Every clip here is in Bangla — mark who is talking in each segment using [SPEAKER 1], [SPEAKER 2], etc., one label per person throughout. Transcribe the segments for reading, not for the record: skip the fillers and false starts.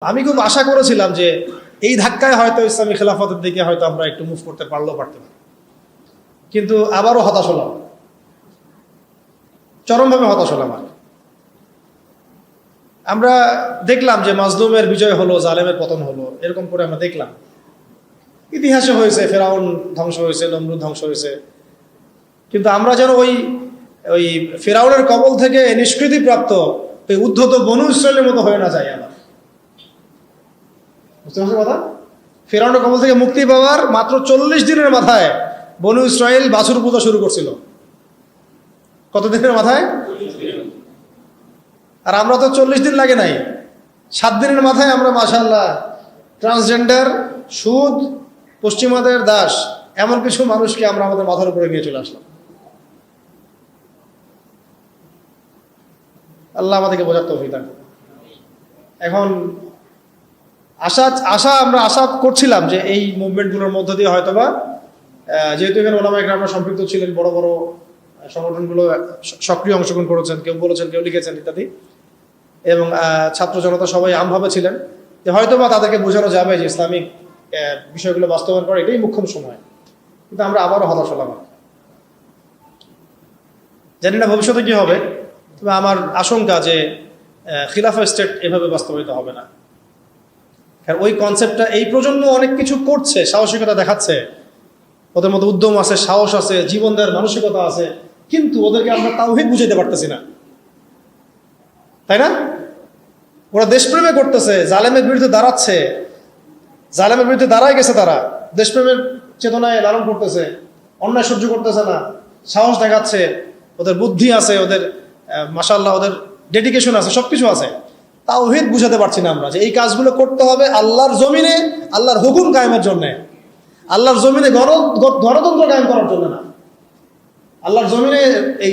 [SPEAKER 1] আমি খুব আশা করেছিলাম যে এই ধাক্কায় হয়তো ইসলামী খেলাফতের দিকে হয়তো আমরা একটু মুভ করতে পারতে পারি, কিন্তু আবারও হতাশ হলাম, চরমভাবে হতাশ হলাম। আমরা দেখলাম যে মাজলুমের বিজয় হলো, জালেমের পতন হলো, এরকম করে আমরা দেখলাম। ইতিহাসে হয়েছে, ফেরাউন ধ্বংস হয়েছে, নমরুদ ধ্বংস হয়েছে, কিন্তু আমরা যেন ওই ওই ফেরাউনের কবল থেকে নিষ্কৃতিপ্রাপ্ত ওই উদ্ধত বনু ইসরায়েলের মতো হয়ে না যায়। আবার বুঝতে পারছেন কথা? ফেরাউনের কবল থেকে মুক্তি পাওয়ার মাত্র 40 দিনের মাথায় বনু ইসরায়েল বাছুর পূজা শুরু করছিল। কত দিনের মাথায়? আর আমরা তো 40 দিন লাগে নাই, 7 দিনের মাথায় আমরা মাশাআল্লাহ ট্রান্সজেন্ডার, সুদ, পশ্চিমাদের দাস, এমন কিছু মানুষকে আমরা আমাদের মাথার উপরে নিয়ে চলে আসলাম। আল্লাহ আমাদেরকে বোঝার তৌফিক দান করুন। এখন আমরা আশা করছিলাম যে এই মুভমেন্টগুলোর মধ্য দিয়ে হয়তোবা, যেহেতু এখানে ওলামা একরামরা সম্পৃক্ত ছিলেন, বড় বড় সংগঠনগুলো সক্রিয় অংশগ্রহণ করেছেন, কেউ বলেছেন, কেউ লিখেছেন ইত্যাদি, এবং ছাত্র জনতা সবাই আমভাবে ছিলেন, যে হয়তোবা তাদেরকে বোঝানো যাবে যে ইসলামিক বিষয়গুলো বাস্তবায়ন করা এটাই মুখ্যম সময়। কিন্তু আমরা আবারও হতাশ হলাম। জানি না ভবিষ্যতে কি হবে, তবে আমার আশঙ্কা যে খিলাফা স্টেট এভাবে বাস্তবায়িত হবে না। কারণ ওই কনসেপ্টটা, এই প্রজন্ম অনেক কিছু করছে, সাহসিকতা দেখাচ্ছে, ওদের মধ্যে উদ্যম আছে, সাহস আছে, জীবন দেওয়ার মানসিকতা আছে, কিন্তু ওদেরকে আমরা তাওহীদ বুঝাইতে পারতেছি না, তাই না? ওরা দেশপ্রেমে করতেছে, জালেমের বিরুদ্ধে দাঁড়াচ্ছে, জালেমের বিরুদ্ধে দাঁড়ায় গেছে, তারা দেশপ্রেমের চেতনায় লালন করতেছে, অন্যায় সহ্য করতেছে না, সাহস দেখাচ্ছে, ওদের বুদ্ধি আছে, ওদের মাশাআল্লাহ ওদের ডেডিকেশন আছে, সবকিছু আছে। তাওহীদ বুঝাতে পারছি না আমরা যে এই কাজগুলো করতে হবে আল্লাহর জমিনে, আল্লাহর হুকুম কায়েমের জন্য, আল্লাহর জমিনে গণতন্ত্র কায়েম করার জন্য না, আল্লাহর জমিনে এই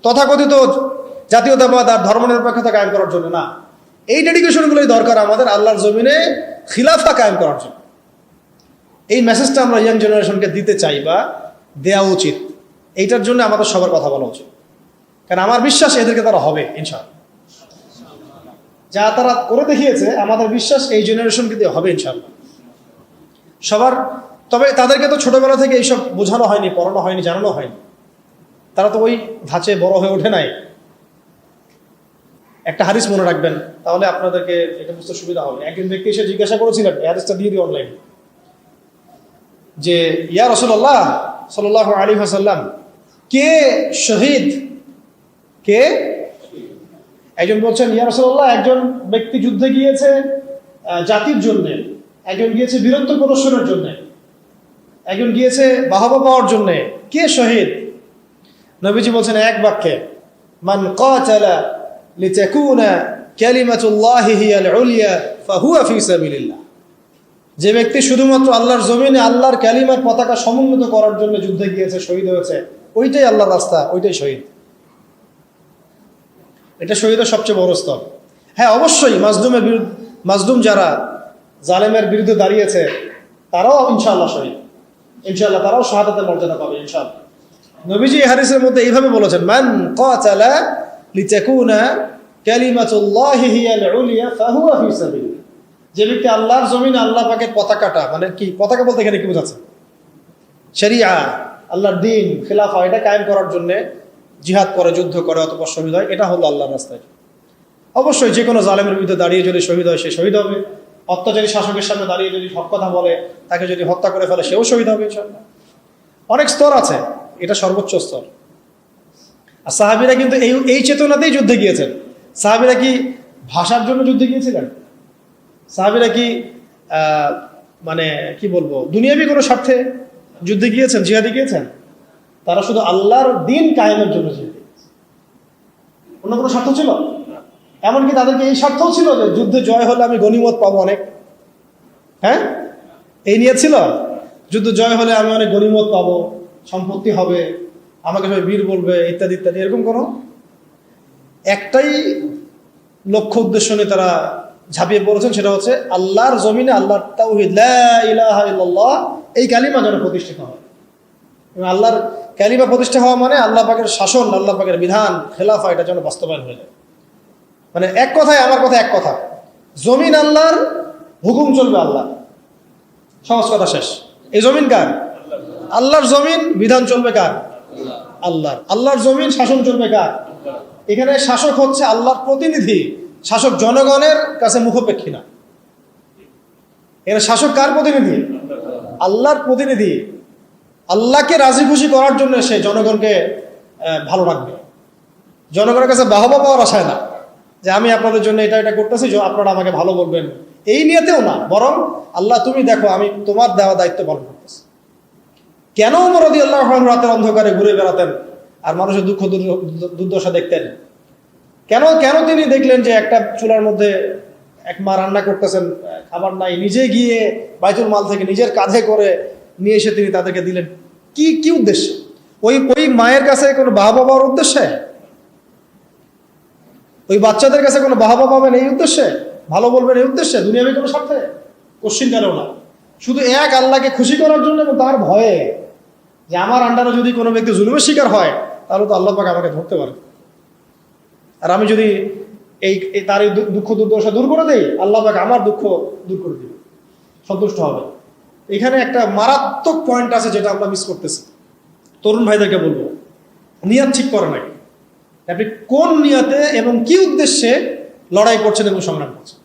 [SPEAKER 1] তথাকথিত জাতীয়তাবাদ আর ধর্মনিরপেক্ষতা কায়েম করার জন্য না। এই ডেডিকেশনগুলোই দরকার আমাদের আল্লাহর জমিনে খিলাফা কায়েম করার জন্য। এই মেসেজটা আমরা ইয়াং জেনারেশনকে দিতে চাই বা দেওয়া উচিত। এইটার জন্য আমাদের সবার কথা বলা উচিত, কারণ আমার বিশ্বাস এদেরকে তারা হবে ইনশাআল্লাহ। যা তারা করে দেখিয়েছে, আমাদের বিশ্বাস এই জেনারেশনকে দিয়ে হবে ইনশাআল্লাহ সবার। তবে তাদেরকে তো ছোটবেলা থেকে এইসব বোঝানো হয়নি, পড়ানো হয়নি, জানানো হয়নি, তারা তো ওই ধাঁচে বড় হয়ে ওঠে নাই। একটা হাদিস মনে রাখবেন, তাহলে আপনাদেরকে এটা বুঝতে সুবিধা হবে। একজন ব্যক্তি এসে জিজ্ঞাসা করেছিলেন, এই হাদিসটা দিয়ে দিই অনলাইন, যে ইয়া রাসূলুল্লাহ সাল্লাল্লাহু আলাইহি ওয়াসাল্লাম, কে শহীদ, কে? একজন বলছেন, ইয়া রাসূলুল্লাহ, একজন ব্যক্তি যুদ্ধে গিয়েছে জাতির জন্য, একজন গিয়েছে বীরত্ব প্রদর্শনের জন্য, একজন গিয়েছে বাহবা পাওয়ার জন্য, কে শহীদ? নবীজি বলছেন এক বাক্যে, মান কাতালা লিতাকুনা কালিমাতুল্লাহি হিয়াল উলিয়া ফাহুয়া ফি সাবিলিল্লাহ। যে ব্যক্তি শুধুমাত্র আল্লাহর জমিনে আল্লাহর কালিমার পতাকা সমুন্নত করার জন্য যুদ্ধে গিয়েছে, শহীদ হয়েছে, ওইটাই আল্লাহর রাস্তা, ওইটাই শহীদ। এটা শহীদের সবচেয়ে বড় স্তর। হ্যাঁ, অবশ্যই মাজলুম যারা জালেমের বিরুদ্ধে দাঁড়িয়েছে, তারাও ইনশাআল্লাহ শহীদ, ইনশাআল্লাহ তারাও শাহাদাতের মর্যাদা পাবে ইনশাআল্লাহ। নবীজি এই হাদিসের মধ্যে এইভাবে বলেছেন, মান কাতালা লিতাকুনা কালিমাতুল্লাহি হিয়াল উলিয়া ফাহুয়া ফি সাবিলিল্লাহ। যে ব্যক্তি আল্লাহর জমিনে আল্লাহ পাকের পতাকাটা, মানে কি পতাকা বলতে এখানে কি বোঝাচ্ছে? শরিয়া, আল্লাহর দ্বীন, খিলাফা, এটা কায়েম করার জন্য জিহাদ করে, যুদ্ধ করে, অতঃপর শহীদ হয়, এটা হলো আল্লাহর রাস্তায়। অবশ্যই যে কোনো জালেমের বিরুদ্ধে দাঁড়িয়ে যদি শহীদ হয়, সে শহীদ হবে। অত্যাচারী শাসকের সামনে দাঁড়িয়ে যদি হক কথা বলে, তাকে যদি হত্যা করে ফেলে, সেও শহীদ হবে ইনশাআল্লাহ। অনেক স্তর আছে, এটা সর্বোচ্চ স্তর। আর সাহাবীরা কিন্তু এই চেতনাতেই যুদ্ধে গিয়েছেন। সাহাবীরা কি ভাষার জন্য যুদ্ধে গিয়েছিলেন? সাহাবীরা কি মানে কি বলবো, দুনিয়াবি কোনো স্বার্থে যুদ্ধে গিয়েছেন, জিহাদে গিয়েছেন? তারা শুধু আল্লাহর দ্বীন কায়েমের জন্য জিহাদে গিয়েছে। অন্য কোনো স্বার্থ ছিল? এমনকি তাদেরকে এই স্বার্থও ছিল যে যুদ্ধে জয় হলে আমি গনিমত পাবো অনেক। হ্যাঁ, এই নিয়ে ছিল, যুদ্ধ জয় হলে আমি অনেক গনিমত পাবো, সম্পত্তি হবে, আমাকে সবাই বীর বলবে, ইত্যাদি ইত্যাদি। এরকম কোনো একটাই লক্ষ্য উদ্দেশ্য নিয়ে তারা ঝাঁপিয়ে পড়েছেন, সেটা হচ্ছে আল্লাহর জমিনে আল্লাহর তাওহীদ, লা ইলাহা ইল্লাল্লাহ, এই কালিমা যেন প্রতিষ্ঠিত হয়। আল্লাহর কালিমা প্রতিষ্ঠা হওয়া মানে আল্লাহ পাকের শাসন, আল্লাহ পাকের বিধান, খেলাফা, এটা যেন বাস্তবায়ন হয়ে যায়। মানে এক কথায়, আমার কথা এক কথা, জমিন আল্লাহর, হুকুম চলবে আল্লাহ। সহজ কথা শেষ। এই জমিন কার? আল্লাহর জমিন, বিধান চলবে কার? আল্লাহর। আল্লাহর জমিন, শাসন চলবে কার? এখানে শাসক হচ্ছে আল্লাহর প্রতিনিধি, শাসক জনগণের কাছে মুখাপেক্ষী না। এখানে শাসক কার প্রতিনিধি? আল্লাহর প্রতিনিধি। আল্লাহকে রাজি খুশি করার জন্য সে জনগণকে ভালো রাখবে। জনগণের কাছে বাহবা পাওয়ার আশায় না, যে আমি আপনাদের জন্য এটা এটা করতেছি, আপনারা আমাকে ভালো বলবেন, এই নিয়েতেও না, বরং আল্লাহ তুমি দেখো আমি তোমার দেওয়া দায়িত্ব পালন করতেছি। কেন ওমর রাদিয়াল্লাহু আনহু রাতের অন্ধকারে ঘুরে বেড়াতেন আর মানুষের দুঃখ দুর্দশা দেখতেন? কেন তিনি দেখলেন যে একটা চুলার মধ্যে এক মা রান্না করতেছেন, খাবার নাই, নিজে গিয়ে বাইতুল মাল থেকে নিজের কাঁধে করে নিয়ে এসে তিনি তাদেরকে দিলেন? কি উদ্দেশ্যে? ওই মায়ের কাছে কোনো বাহবা পাওয়ার উদ্দেশ্যে? ওই বাচ্চাদের কাছে কোনো বাহবা পাবেন এই উদ্দেশ্যে? ভালো বলবেন এই উদ্দেশ্যে? দুনিয়াবি কোনো স্বার্থে? কোশ্চিন কালেও না। শুধু এক আল্লাহকে খুশি করার জন্য এবং তার ভয়ে যে আমার আন্ডারে যদি কোনো ব্যক্তি জুলুমের শিকার হয় তাহলে তো আল্লাহ পাক আমাকে ধরতে পারে, আর আমি যদি তার এই দুঃখ দুর্দশা দূর করে দেই, আল্লাহ পাক আমার দুঃখ দূর করে দিবে, সন্তুষ্ট হবে। এখানে একটা মারাত্মক পয়েন্ট আছে যেটা আমরা মিস করতেছি। তরুণ ভাইদেরকে বলবো, নিয়াত ঠিক করে নাই। আপনি কোন নিয়াতে এবং কি উদ্দেশ্যে লড়াই করছেন এবং সংগ্রাম করছেন?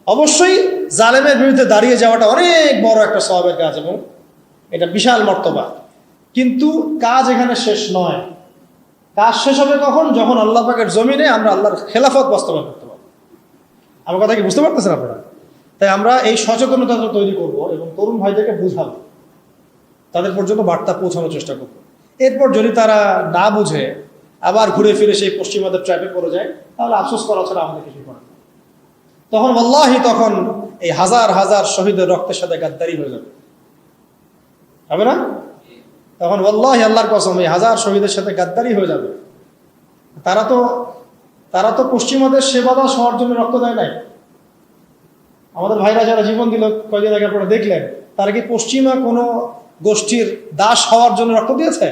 [SPEAKER 1] অবশ্যই জালেমের বিরুদ্ধে দাঁড়িয়ে যাওয়াটা অনেক বড় একটা সওয়াবের কাজ এবং এটা বিশাল মর্তবা, কিন্তু কাজ এখানে শেষ নয়। কাজ শেষ হবে কখন? যখন আল্লাহ পাকের জমিনে আমরা আল্লাহর খেলাফত বাস্তবায়ন করতে পারবো। আমার কথা কি বুঝতে পারতেছেন আপনারা? তাই আমরা এই সচেতনতা তৈরি করব এবং তরুণ ভাইদেরকে বুঝাবো, তাদের পর্যন্ত বার্তা পৌঁছানোর চেষ্টা করব। এরপর যদি তারা না বুঝে আবার ঘুরে ফিরে সেই পশ্চিমাদের ট্র্যাপে পড়ে যায়, তাহলে আফসোস করা ছাড়া আমাদের কিছু করার নেই। তখন আল্লাহি তখন এই হাজার হাজার শহীদের রক্তের সাথে গাদ্দারি হয়ে যাবে, হবে না? তখন আল্লাহি, আল্লাহর কসম, এই হাজার শহীদের সাথে গাদ্দারি হয়ে যাবে। তারা তো পশ্চিমাদের সেবাদাস হওয়ার জন্য রক্ত দেয় নাই। আমাদের ভাইরা যারা জীবন দিল কয়েকদিন আগে আপনারা দেখলেন, তারা কি পশ্চিমা কোনো গোষ্ঠীর দাস হওয়ার জন্য রক্ত দিয়েছে?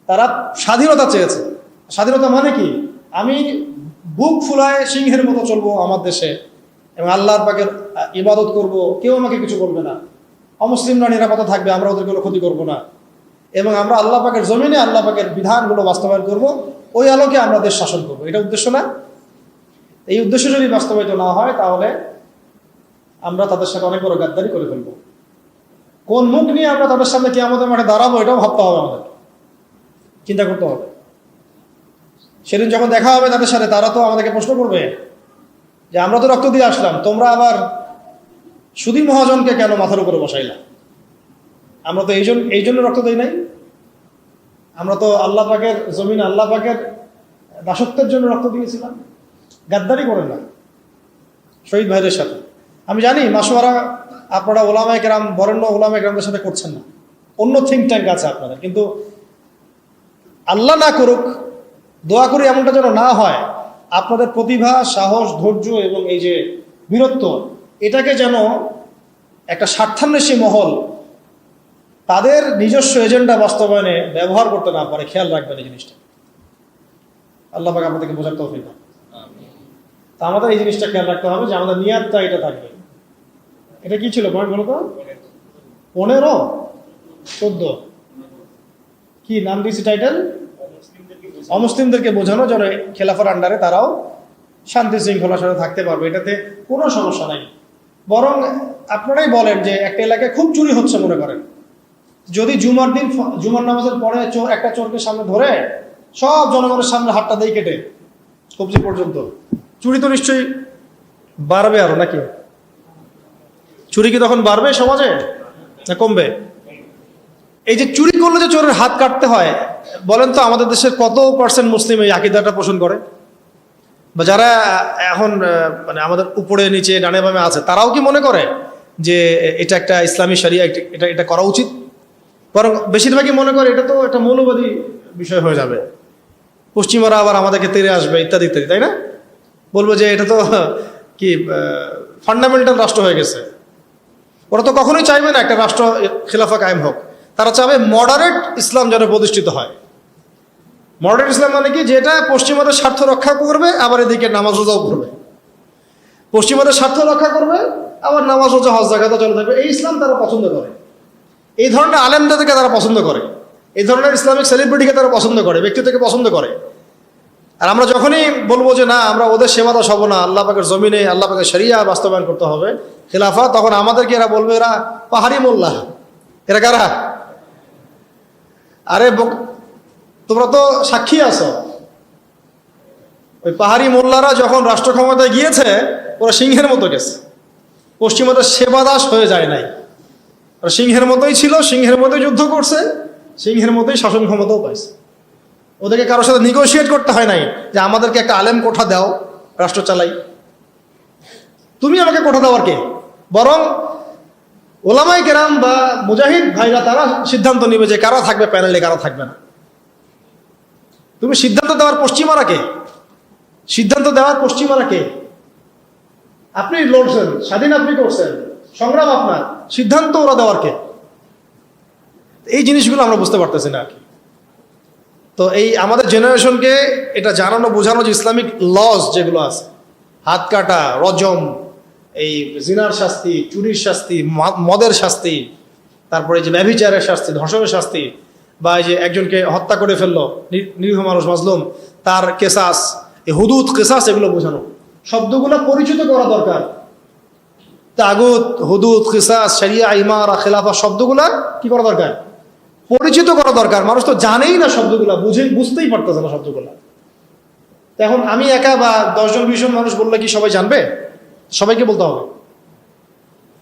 [SPEAKER 1] তারা স্বাধীনতা চেয়েছে। স্বাধীনতা মানে কি? আমি বুক ফুলায় সিংহের মতো চলবো আমার দেশে এবং আল্লাহর পাকের ইবাদত করব, কেউ আমাকে কিছু বলবে না, অমুসলিমরা নিরাপদে থাকবে, আমরা ওদের কোনো ক্ষতি করবো না, এবং আমরা আল্লাহ পাকের জমিনে আল্লাহ পাকের বিধানগুলো বাস্তবায়ন করব, ওই আলোকে আমরা দেশ শাসন করবো। এটা উদ্দেশ্য না? এই উদ্দেশ্য যদি বাস্তবায়িত না হয় তাহলে আমরা তাদের সাথে অনেক বড় গাদ্দারি করে ফেলবো। কোন মুখ নিয়ে আমরা তাদের সামনে কিয়ামতের মাঠে দাঁড়াবো এটাও ভাবতে হবে, আমাদের চিন্তা করতে হবে। সেদিন যখন দেখা হবে তাদের সাথে, তারা তো আমাদেরকে প্রশ্ন করবে যে আমরা তো রক্ত দিয়ে আসলাম, তোমরা আবার সুদী মহাজনকে কেন মাথার উপরে বসাইলা? আমরা তো এই জন্য রক্ত দেই নাই। আমরা তো আল্লাহ পাকের জমিন, আল্লাহ পাকের দাসত্বের জন্য রক্ত দিয়েছিলাম। গাদ্দারি করেন না শহীদ ভাইদের সাথে। আমি জানি মাসওয়ারা আপনারা ওলামায়ে কেরাম, বরেণ্য ওলামায়ে কেরামদের সাথে করছেন না, অন্য থিঙ্ক ট্যাঙ্ক আছে আপনাদের, কিন্তু আল্লাহ না করুক, দোয়া করি এমনটা যেন না হয়। আপনাদের প্রতিভা, সাহস, ধৈর্য এবং এই যে বীরত্ব, এটাকে যেন একটা স্বার্থান্বেষী মহল তাদের নিজস্ব এজেন্ডা বাস্তবায়নে ব্যবহার করতে না পারে, খেয়াল রাখবেন এই জিনিসটা। আল্লাহ পাক আমাদেরকে বোঝার তৌফিক দান। তা আমাদের এই জিনিসটা খেয়াল রাখতে হবে যে আমাদের নিয়াতটা এটা থাকবে। এটা কি ছিল পয়েন্ট বলো তো? 15, 14 কি নাম দিয়েছি টাইটেল? অমুসলিমদেরকে বোঝানো যেন খেলাফার আন্ডারে তারাও শান্তি শৃঙ্খলার সাথে থাকতে পারবে, এটাতে কোনো সমস্যা নাই। বরং আপনারাই বলেন যে একটা এলাকায় খুব চুরি হচ্ছে মনে করেন, যদি জুমার দিন জুমার নামাজের পরে একটা চোরকে সামনে ধরে সব জনগণের সামনে হাতটা দিয়ে কেটে কবজি পর্যন্ত, চুরি তো নিশ্চয়ই বাড়বে আরো, নাকি? চুরি কি তখন বাড়বে সমাজে না কমবে? এই যে চুরি করলে যে চোরের হাত কাটতে হয়, বলেন তো আমাদের দেশের কত পার্সেন্ট মুসলিম এই আকীদাটা পোষণ করে? বা যারা এখন মানে আমাদের উপরে নিচে ডানে বামে আছে, তারাও কি মনে করে যে এটা একটা ইসলামী শরিয়া, এটা করা উচিত? বরং বেশিরভাগই মনে করে এটা তো একটা মৌলবাদী বিষয় হয়ে যাবে, পশ্চিমারা আবার আমাদেরকে তেড়ে আসবে ইত্যাদি ইত্যাদি, তাই না? বলবো যে এটা তো কি ফান্ডামেন্টাল রাষ্ট্র হয়ে গেছে। ওরা তো কখনোই চাইবে না একটা রাষ্ট্র খিলাফা কায়েম হোক, তারা চাবে মডারেট ইসলাম যেন প্রতিষ্ঠিত হয়। মডারেট ইসলাম মানে কি? যেটা পশ্চিমাদের স্বার্থ রক্ষা করবে, আবার এদিকে নামাজ রোজাও করবে। পশ্চিমাদের স্বার্থ রক্ষা করবে, আবার নামাজ রোজা হজ জাকাতও চলে থাকবে। এই ইসলাম তারা পছন্দ করে, এই ধরনের আলেমদেরকে তারা পছন্দ করে, এই ধরনের ইসলামিক সেলিব্রিটিকে তারা পছন্দ করে, ব্যক্তিত্বকে পছন্দ করে। আর আমরা যখনই বলবো যে না, আমরা ওদের সেবা দাস হবো না, আল্লাহ পাকের জমিনে আল্লাহ পাকের শরিয়া বাস্তবায়ন করতে হবে, খেলাফা, তখন আমাদেরকে এরা বলবে এরা পাহাড়ি মোল্লা। এরা কারা? আরে তোমরা তো সাক্ষী আছো, ওই পাহাড়ি মোল্লারা যখন রাষ্ট্র ক্ষমতায় গিয়েছে ওরা সিংহের মতো গেছে, পশ্চিমাদের সেবা দাস হয়ে যায় নাই। ওরা সিংহের মতোই ছিল, সিংহের মতোই যুদ্ধ করছে, সিংহের মতোই শাসন ক্ষমতাও পাইছে। ওদেরকে কারোর সাথে নিগোশিয়েট করতে হয় নাই যে আমাদেরকে একটা আলেম কোঠা দাও, রাষ্ট্র চালাই। তুমি আমাকে কোঠা দেওয়ার কে? বরং ওলামাই কেরাম বা মুজাহিদ ভাইরা তারা সিদ্ধান্ত নিবে যে কারা থাকবে প্যানেলে, কারা থাকবে না। তুমি সিদ্ধান্ত দেওয়ার পশ্চিমারা কে? সিদ্ধান্ত দেওয়ার পশ্চিমারা কে? আপনি লড়ছেন, স্বাধীন আপনি করছেন, সংগ্রাম আপনার, সিদ্ধান্ত ওরা দেওয়ার কে? এই জিনিসগুলো আমরা বুঝতে পারতেছি না আর কি। তো এই আমাদের জেনারেশনকে এটা জানানো বোঝানো যে ইসলামিক লজ যেগুলো আছে, হাত কাটা, রজম, এই জিনার শাস্তি, চুরির শাস্তি, মদের শাস্তি, তারপরে যে ব্যভিচারের শাস্তি, ধর্ষণের শাস্তি, বা এই যে একজনকে হত্যা করে ফেললো নিরীহ মানুষ মাজলুম, তার কেসাস, এই হুদুদ কেসাস, এগুলো বোঝানো, শব্দগুলো পরিচিত করা দরকার। তাগুত, হুদুদ, কিসাস, শরিয়া, ইমারা, খেলাফা, শব্দগুলা কি করা দরকার? পরিচিত করা দরকার। মানুষ তো জানেই না শব্দগুলা, বুঝতেই পারতেছে না শব্দগুলা। এখন আমি একা বা 10-20 জন মানুষ বললে কি সবাই জানবে? সবাইকে বলতে হবে,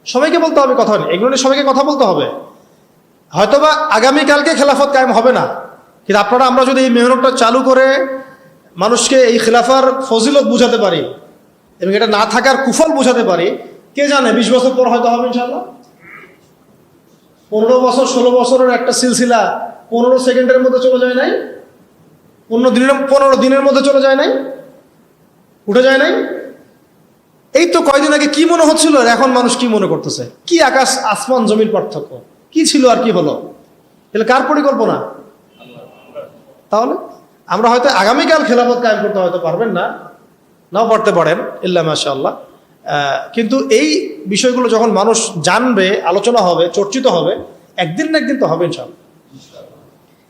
[SPEAKER 1] সবাইকে বলতে হবে, কথা নেই, এগুলো নিয়ে সবাইকে কথা বলতে হবে। হয়তোবা আগামীকালকে খেলাফত কায়েম হবে না, কিন্তু আমরা যদি এই মেহনতটা চালু করে মানুষকে এই খেলাফার ফজিলত বুঝাতে পারি এবং এটা না থাকার কুফল বুঝাতে পারি, কে জানে 20 বছর পর হয়তো হবে ইনশাআল্লাহ। 15 বছর 16 বছরের একটা সিলসিলা 15 সেকেন্ডের মধ্যে চলে যায় নাই, 15 দিনের মধ্যে চলে যায় নাই, উঠে যায় নাই। এই তো কয়দিন আগে কি মনে হচ্ছিল, এখন মানুষ কি মনে করতেছে? কি আকাশ আসমান জমির পার্থক্য! কি ছিল আর কি হলো? তাহলে কার পরিকল্পনা? তাহলে আমরা হয়তো আগামীকাল খেলাফত কায়েম করতে হয়তো পারবেন না, নাও পারতে পারেন, ইল্লা মাশাআল্লাহ। কিন্তু এই বিষয়গুলো যখন মানুষ জানবে, আলোচনা হবে, চর্চিত হবে, একদিন না একদিন তো হবে ইনশাআল্লাহ।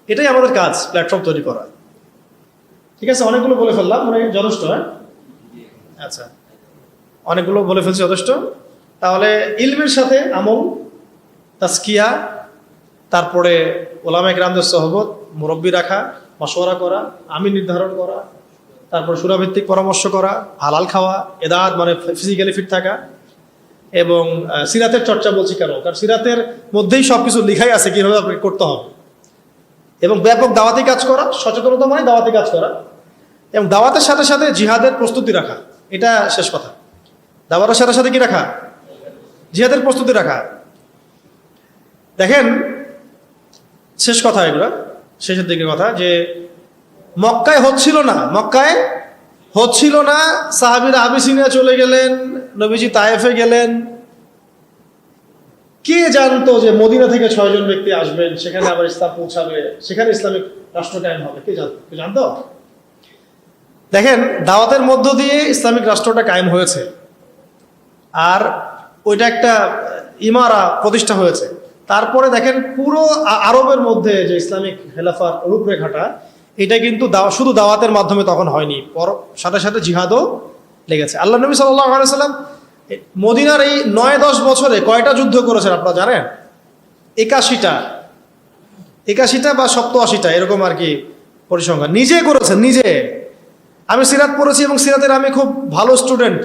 [SPEAKER 1] এটাই আমাদের কাজ, প্ল্যাটফর্ম তৈরি করা। ঠিক আছে, অনেকগুলো বলে ফেললাম, মানে যথেষ্ট। হ্যাঁ, আচ্ছা, অনেকগুলো বলে ফেলছি, যথেষ্ট। তাহলে ইলমের সাথে আমল, তাজকিয়া, তারপরে ওলামা ইকরামদের সহবত, মুরব্বি রাখা, মশওয়ারা করা, আমিন নির্ধারণ করা, তারপর সুরাভিত্তিক পরামর্শ করা, হালাল খাওয়া, এদাত মানে ফিজিক্যালি ফিট থাকা, এবং সিরাতের চর্চা। বলছি কেন? কারণ সিরাতের মধ্যেই সবকিছু লিখাই আছে কিভাবে আপনাকে করতে হবে। এবং ব্যাপক দাওয়াতি কাজ করা, সচেতনতা মানে দাওয়াতি কাজ করা, এবং দাওয়াতের সাথে সাথে জিহাদের প্রস্তুতি রাখা। এটা শেষ কথা। দাওয়াতের সাথে সাথে কি রাখা? জিহাদের প্রস্তুতি রাখা। দেখেন, শেষ কথা, এগুলো শেষের দিকের কথা, যে মক্কায় হচ্ছিল না, সাহাবীরা আবিসিনিয়া চলে গেলেন, নবীজি তায়েফে গেলেন। কে জানতো যে মদিনা থেকে 6 জন ব্যক্তি আসবেন, সেখানে আবার ইসলাম পৌঁছাবে, সেখানে ইসলামিক রাষ্ট্র কায়েম হবে? কে জানতো? দেখেন, দাওয়াতের মধ্য দিয়ে ইসলামিক রাষ্ট্রটা কায়েম হয়েছে, আর ওইটা একটা ইমারা প্রতিষ্ঠা হয়েছে। তারপরে দেখেন, পুরো আরবের মধ্যে যে ইসলামিক খেলাফার রূপরেখাটা, এটা কিন্তু শুধু দাওয়াতের মাধ্যমে তখন হয়নি, সাথে সাথে জিহাদও লেগেছে। আল্লাহ নবী সাল্লাল্লাহু আলাইহি ওয়াসাল্লাম মদিনার এই 9-10 বছরে কয়টা যুদ্ধ করেছেন আপনারা জানেন? 81টা বা 87টা, এরকম আর কি পরিসংখ্যান। নিজে করেছেন, নিজে। আমি সিরাত পড়েছি এবং সিরাতের আমি খুব ভালো স্টুডেন্ট,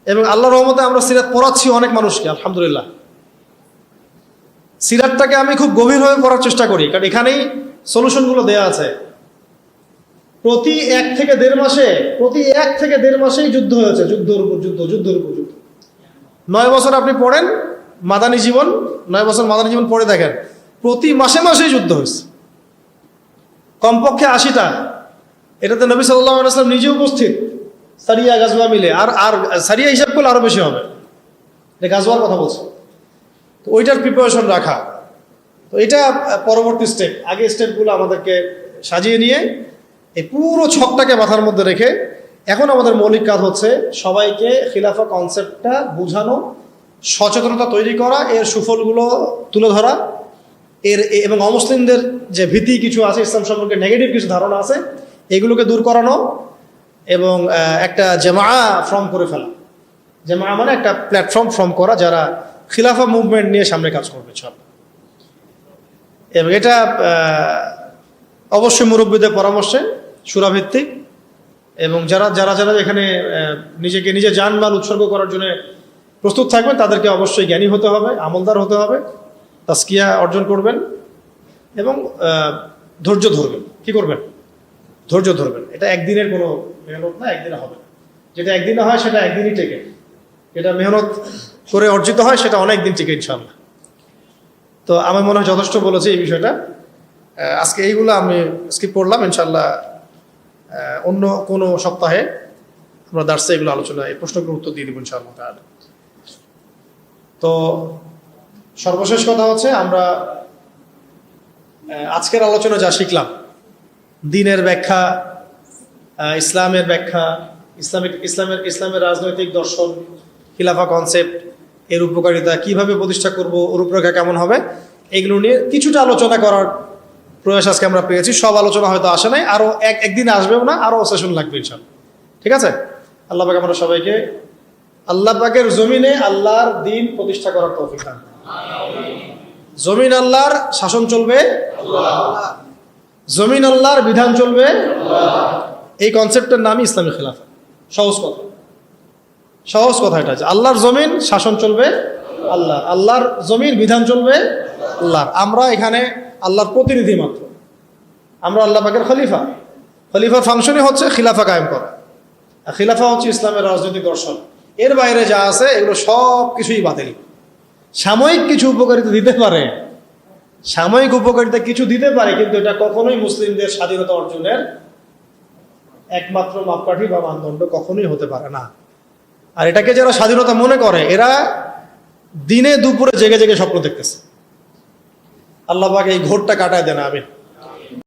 [SPEAKER 1] এবং আল্লাহর রহমতে আমরা সিরাত পড়াচ্ছি অনেক মানুষকে, আলহামদুলিল্লাহ। সিরাতটাকে আমি খুব গভীরভাবে পড়ার চেষ্টা করি, কারণ এখানেই সলিউশনগুলো দেয়া আছে। প্রতি 1 থেকে 1.5 মাসেই যুদ্ধ হয়েছে, যুদ্ধের উপর যুদ্ধ। 9 বছর আপনি পড়েন মাদানী জীবন, 9 বছর মাদানী জীবন পড়ে দেখেন, প্রতি মাসেই যুদ্ধ হয়েছে, কমপক্ষে 80টা। এটাতে নবী সাল্লাল্লাহু আলাইহি ওয়াসাল্লাম নিজে উপস্থিত, সারিয়া গাজওয়া মিলে। আর সারিয়া হিসাব করলে আরো বেশি হবে, এটা গাজওয়ার কথা বলছে। তো ওইটার প্রিপারেশন রাখা, তো এটা পরবর্তী স্টেপ। আগে স্টেপগুলো আমাদেরকে সাজিয়ে নিয়ে এই পুরো ছকটাকে মাথার মধ্যে রেখে এখন আমাদের মৌলিক কাজ হচ্ছে সবাইকে খিলাফা কনসেপ্টটা বোঝানো, সচেতনতা তৈরি করা, এর সুফলগুলো তুলে ধরা, এবং অমুসলিমদের যে ভীতি কিছু আছে, ইসলাম সম্পর্কে নেগেটিভ কিছু ধারণা আছে, এগুলোকে দূর করানো এবং একটা জামা ফর্ম করে ফেলা। জামা মানে একটা প্ল্যাটফর্ম ফর্ম করা যারা খিলাফা মুভমেন্ট নিয়ে সামনে কাজ করবে সব। এবং এটা অবশ্যই মুরব্বীদের পরামর্শে সুরাভিত্তিক, এবং যারা যারা যারা এখানে নিজেকে নিজে জানমাল উৎসর্গ করার জন্য প্রস্তুত থাকবেন তাদেরকে অবশ্যই জ্ঞানী হতে হবে, আমলদার হতে হবে, তাসকিয়া অর্জন করবেন এবং ধৈর্য ধরবেন। কি করবেন? ধৈর্য ধরবেন। এটা একদিনের কোনো মেহনত না, একদিনে হবে না। যেটা একদিনে হয় সেটা একদিনই টেকে, যেটা মেহনত করে অর্জিত হয় সেটা অনেক দিন টেকে ইনশাআল্লাহ। তো আমার মনে হয় যথেষ্ট বলেছি এই বিষয়টা। আজকে এইগুলো আমি স্কিপ করলাম, ইনশাআল্লাহ অন্য কোনো সপ্তাহে আমরা দার্সে এগুলো আলোচনা, এই প্রশ্নগুলোর উত্তর দিয়ে দিব ইনশাআল্লাহ তাআলা। তো সর্বশেষ কথা হচ্ছে, আমরা আজকের আলোচনা যা শিখলাম, দ্বীনের ব্যাখ্যা, ইসলামের ব্যাখ্যা, ইসলামের রাজনৈতিক দর্শন, খিলাফা কনসেপ্ট, এর উপকারিতা, কিভাবে প্রতিষ্ঠা করব, রূপরেখা কেমন হবে, এগুলো নিয়ে কিছুটা আলোচনা করার প্রয়াস আজকে আমরা পেয়েছি। সব আলোচনা হয়তো আসে নাই, আরও একদিন আসবেও না, আরও সেশন লাগবে ইনশাআল্লাহ। ঠিক আছে? আল্লাহ পাক আমরা সবাইকে আল্লাহ পাকের জমিনে আল্লাহর দ্বীন প্রতিষ্ঠা করার তৌফিক দান করুন। জমিন আল্লাহর শাসন চলবে, জমিন আল্লাহর বিধান চলবে, এই কনসেপ্টের নামই ইসলামী খেলাফা। সহজ কথা, সহজ কথা এটা যে আল্লাহর জমিন শাসন চলবে আল্লাহর জমিন বিধান চলবে আল্লাহর। আমরা এখানে আল্লাহর প্রতিনিধি মাত্র, আমরা আল্লাহ পাকের খলিফা। খলিফার ফাংশনই হচ্ছে খিলাফা কায়েম করা। আর খিলাফা হচ্ছে ইসলামের রাজনৈতিক দর্শন। এর বাইরে যা আছে এগুলো সব কিছুই বাতিল। সাময়িক কিছু উপকারিতা দিতে পারে, সাময়িক উপকারিতা কিছু দিতে পারে, কিন্তু এটা কখনোই মুসলিমদের স্বাধীনতা অর্জনের একমাত্র মাপকাঠি বা মানদণ্ড কখনোই হতে পারে না। আর এটাকে যারা স্বাধীনতা মনে করে, এরা দিনে দুপুরে জেগে জেগে স্বপ্ন দেখতেছে। আল্লাহ পাক এই ঘোরটা কাটায় দেন, আমিন।